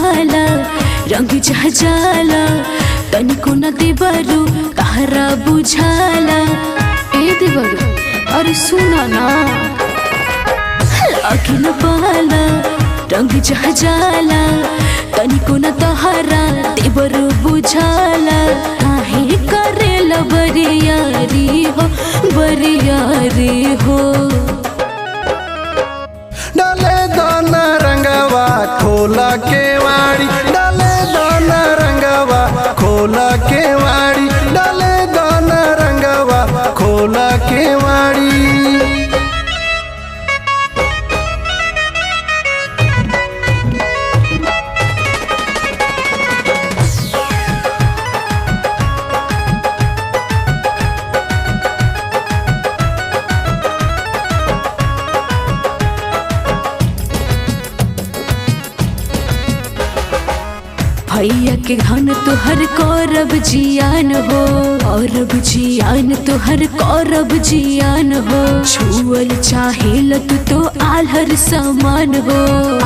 पाला रंग जहजाला तनिको न देवरू कहरा बुझाला। ए देवरू अरे सुना ना लागे न पाला रंग जहजाला तनिको न तहरा देवरू बुझाला। काहे करेला बरियारी हो बरियारी हो। डाले दाना रंगवा खोला के वाड़ी, डाले दाना रंगवा खोला के वाड़ी, डाले दाना रंगवा खोला के वाड़ी। भैया के घन तुहर कौरब जियान हो औरब जियान तुहर कौरब जियान हो। छुअल चाहेल तू तो आल्हर समान हो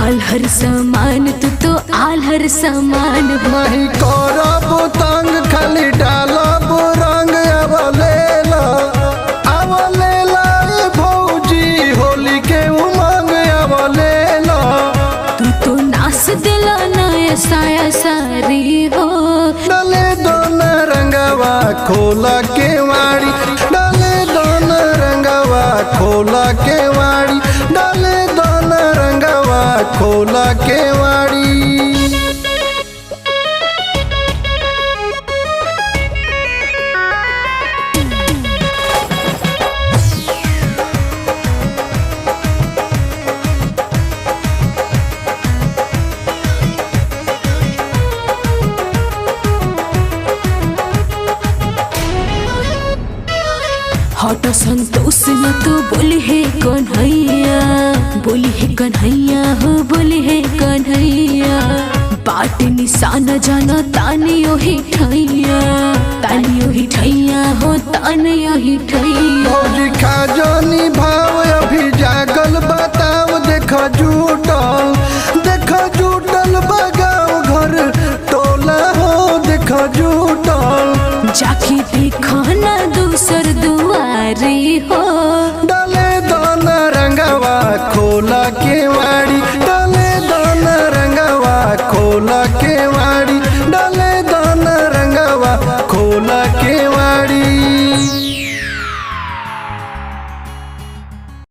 आल्हर समान तू तो आल्हर समान हो। नहीं कौरब तंग खाली डालब रंग अवलेला अवलेला भौजी होली के उमंग अवलेला। तू तो नास दिला नया साया सारी हो। डाले दोना रंगवा खोला के वाड़ी, डाले दोना रंगवा खोला के वाड़ी, डाले दोना रंगवा खोला के वाड़ी। हट संतोष न तो बोली है कन्हैया बोली है कन्हैया हो बोली है कन्हैया। बाट निशान जाना तानी ओही ठैया हो तानी ओही ठैया। भौजी खाजनी भाव अभी जागल बताओ देखा जुटल बगाओ घर टोला हो देखा जुटल। जाके देखा ना दूसर दुआरी हो। डाले दाना रंगवा खोला के वाड़ी, डाले दाना रंगवा खोला के वाड़ी, डाले दाना रंगवा खोला के वाड़ी।